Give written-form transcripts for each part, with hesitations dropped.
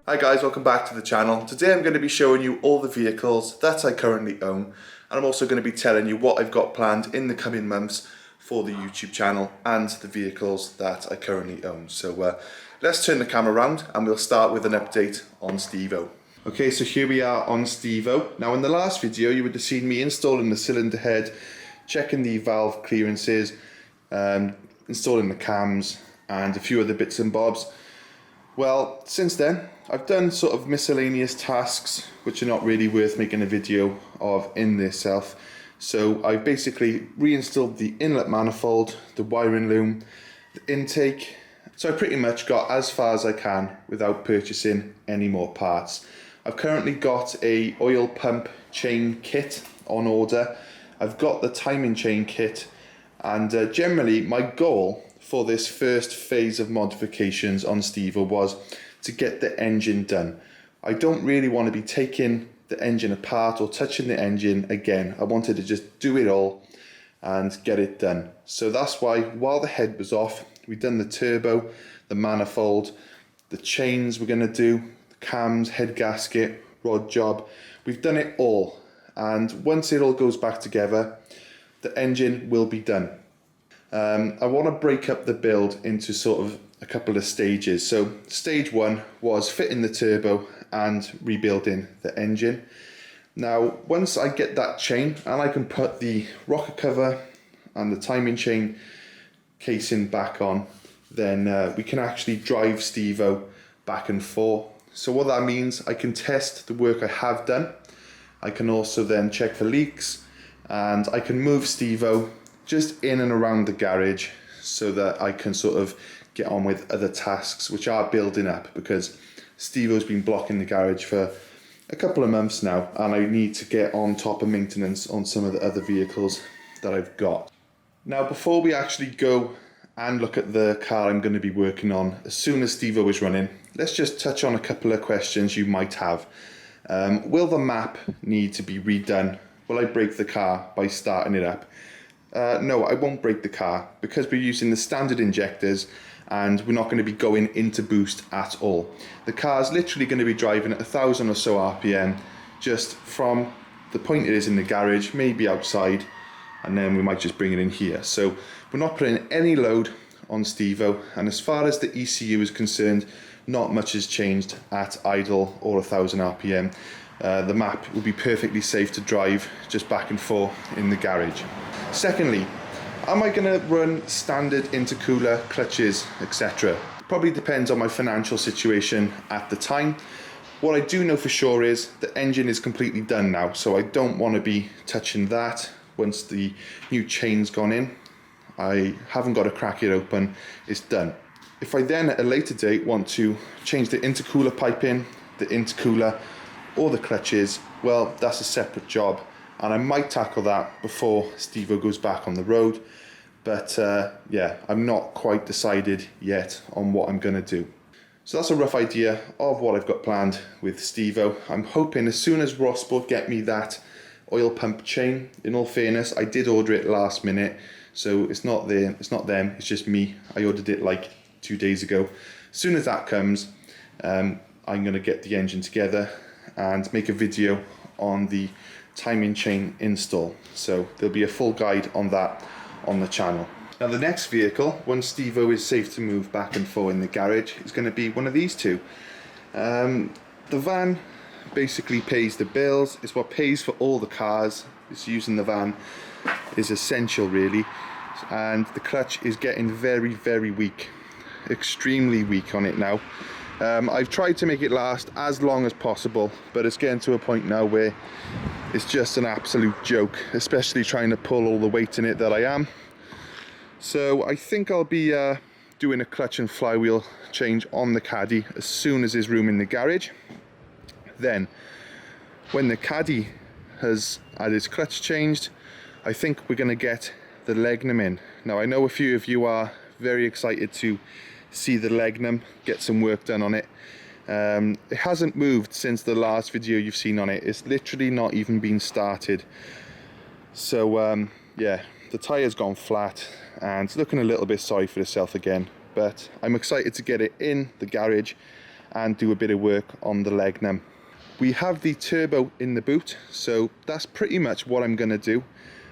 Hi guys, welcome back to the channel. Today I'm going to be showing you all the vehicles that I currently own, and I'm also going to be telling you what I've got planned in the coming months for the YouTube channel and the vehicles that I currently own. So let's turn the camera around and we'll start with an update on Stevo. Okay, so here we are on Stevo. Now in the last video you would have seen me installing the cylinder head, checking the valve clearances, installing the cams and a few other bits and bobs. Well, since then I've done sort of miscellaneous tasks which are not really worth making a video of in themselves. So I've basically reinstalled the inlet manifold, the wiring loom, the intake. So I pretty much got as far as I can without purchasing any more parts. I've currently got a oil pump chain kit on order. I've got the timing chain kit, and generally my goal for this first phase of modifications on Stevo was to get the engine done. I don't really want to be taking the engine apart or touching the engine again. I wanted to just do it all and get it done. So that's why while the head was off, we've done the turbo, the manifold, the chains we're going to do, the cams, head gasket, rod job. We've done it all, and once it all goes back together, the engine will be done. I want to break up the build into sort of a couple of stages. So stage one was fitting the turbo and rebuilding the engine. Now once I get that chain and I can put the rocker cover and the timing chain casing back on, then we can actually drive Stevo back and forth. So what that means, I can test the work I have done. I can also then check for leaks, and I can move Stevo just in and around the garage so that I can sort of get on with other tasks which are building up, because Stevo's been blocking the garage for a couple of months now and I need to get on top of maintenance on some of the other vehicles that I've got. Now before we actually go and look at the car I'm going to be working on as soon as Stevo is running, let's just touch on a couple of questions you might have. Will the map need to be redone? Will I break the car by starting it up? No, I won't break the car because we're using the standard injectors and we're not going to be going into boost at all. The car's literally going to be driving at 1,000 or so RPM just from the point it is in the garage, maybe outside, and then we might just bring it in here. So we're not putting any load on Stevo, and as far as the ECU is concerned, not much has changed at idle or 1,000 RPM. The map will be perfectly safe to drive just back and forth in the garage. Secondly, am I going to run standard intercooler, clutches, etc.? Probably depends on my financial situation at the time. What I do know for sure is the engine is completely done now, so I don't want to be touching that once the new chain's gone in. I haven't got to crack it open, it's done. If I then at a later date want to change the intercooler piping, the intercooler or the clutches, well, that's a separate job, and I might tackle that before Stevo goes back on the road. But yeah, I'm not quite decided yet on what I'm going to do. So that's a rough idea of what I've got planned with Stevo. I'm hoping as soon as Rossport get me that oil pump chain. In all fairness, I did order it last minute, so it's not them, it's just me. I ordered it like 2 days ago. As soon as that comes, I'm going to get the engine together and make a video on the timing chain install. So there'll be a full guide on that on the channel. Now the next vehicle, once Stevo is safe to move back and forth in the garage, is going to be one of these two. The van basically pays the bills. It's what pays for all the cars. It's using the van is essential really, and the clutch is getting very, very weak, extremely weak on it now. I've tried to make it last as long as possible, but it's getting to a point now where it's just an absolute joke, especially trying to pull all the weight in it that I am. So I think I'll be doing a clutch and flywheel change on the Caddy as soon as there's room in the garage. Then when the Caddy has had its clutch changed, I think we're going to get the Legnum in. Now I know a few of you are very excited to see the Legnum, get some work done on it. It hasn't moved since the last video you've seen on it. It's literally not even been started. So yeah, the tyre's gone flat and it's looking a little bit sorry for itself again, but I'm excited to get it in the garage and do a bit of work on the Legnum. We have the turbo in the boot, so that's pretty much what I'm going to do.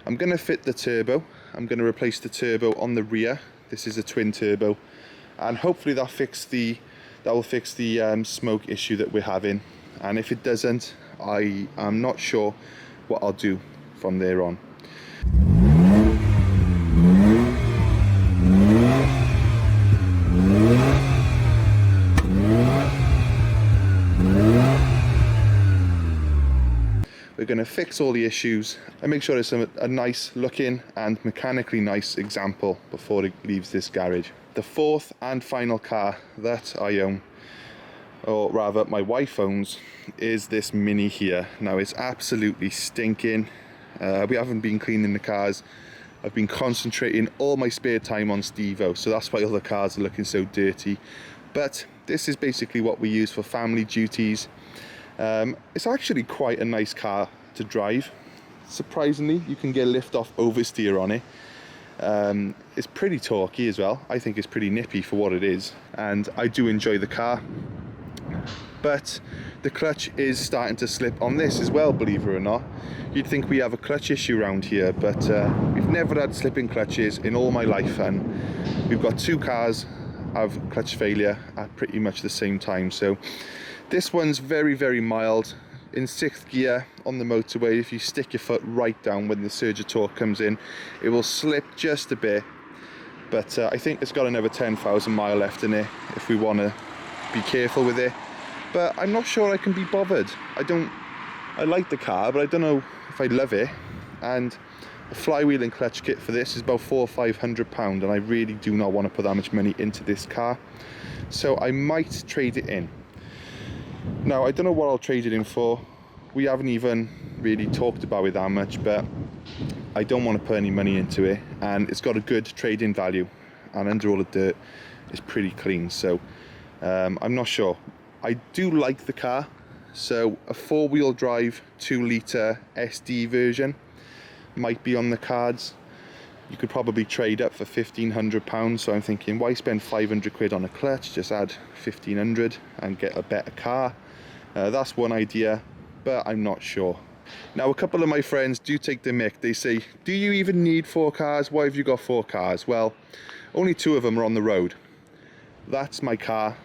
I'm going to fit the turbo. I'm going to replace the turbo on the rear. This is a twin turbo, and hopefully that will fix the smoke issue that we're having. And if it doesn't, I am not sure what I'll do from there on. We're going to fix all the issues and make sure it's a nice looking and mechanically nice example before it leaves this garage. The fourth and final car that I own, or rather my wife owns, is this Mini here. Now it's absolutely stinking. We haven't been cleaning the cars. I've been concentrating all my spare time on Stevo, so that's why all the cars are looking so dirty. But this is basically what we use for family duties. It's actually quite a nice car to drive. Surprisingly, you can get lift off oversteer on it. It's pretty torquey as well. I think it's pretty nippy for what it is, and I do enjoy the car. But the clutch is starting to slip on this as well, believe it or not. You'd think we have a clutch issue around here, but we've never had slipping clutches in all my life, and we've got two cars have clutch failure at pretty much the same time. So this one's very, very mild. In 6th gear on the motorway, if you stick your foot right down when the surge of torque comes in, it will slip just a bit. But I think it's got another 10,000 mile left in it if we want to be careful with it. But I'm not sure I can be bothered. I like the car, but I don't know if I love it. And the flywheel and clutch kit for this is about £400 or £500, and I really do not want to put that much money into this car. So I might trade it in. Now, I don't know what I'll trade it in for. We haven't even really talked about it that much, but I don't want to put any money into it, and it's got a good trade-in value, and under all the dirt, it's pretty clean. So I'm not sure. I do like the car, so a 4-wheel drive 2-litre SD version might be on the cards. You could probably trade up for £1,500, so I'm thinking, why spend 500 quid on a clutch? Just add 1,500 and get a better car. That's one idea, but I'm not sure. Now, a couple of my friends do take the mick. They say, do you even need 4 cars? Why have you got 4 cars? Well, only 2 of them are on the road. That's my car,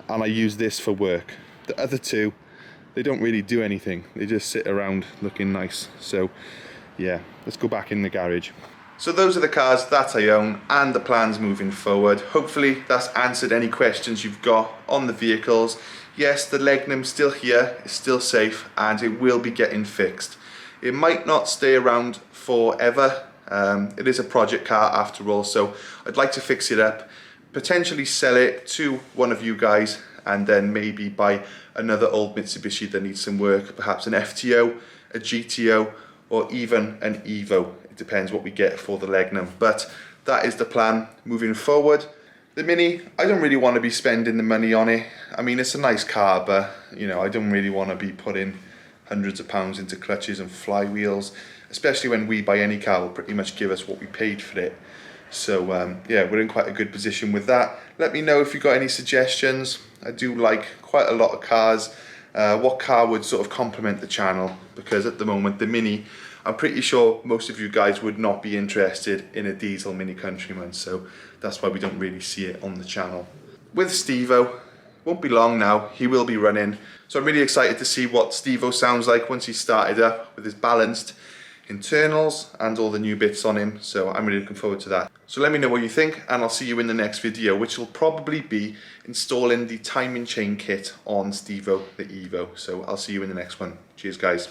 and I use this for work. The other 2, they don't really do anything. They just sit around looking nice. So yeah, let's go back in the garage. So those are the cars that I own and the plans moving forward. Hopefully that's answered any questions you've got on the vehicles. Yes, the Legnum's still here, it's still safe, and it will be getting fixed. It might not stay around forever. It is a project car after all, so I'd like to fix it up, potentially sell it to one of you guys, and then maybe buy another old Mitsubishi that needs some work, perhaps an FTO, a GTO, or even an Evo. It depends what we get for the Legnum, but that is the plan moving forward. The Mini, I don't really want to be spending the money on it. I mean, it's a nice car, but you know, I don't really want to be putting hundreds of pounds into clutches and flywheels, especially when We Buy Any Car will pretty much give us what we paid for it. So yeah, we're in quite a good position with that. Let me know if you've got any suggestions. I do like quite a lot of cars. What car would sort of complement the channel, because at the moment the Mini, I'm pretty sure most of you guys would not be interested in a diesel Mini Countryman, so that's why we don't really see it on the channel. With Stevo, won't be long now, he will be running, so I'm really excited to see what Stevo sounds like once he's started up with his balanced internals and all the new bits on him, so I'm really looking forward to that. So let me know what you think, and I'll see you in the next video, which will probably be installing the timing chain kit on Stevo the Evo. So I'll see you in the next one. Cheers guys.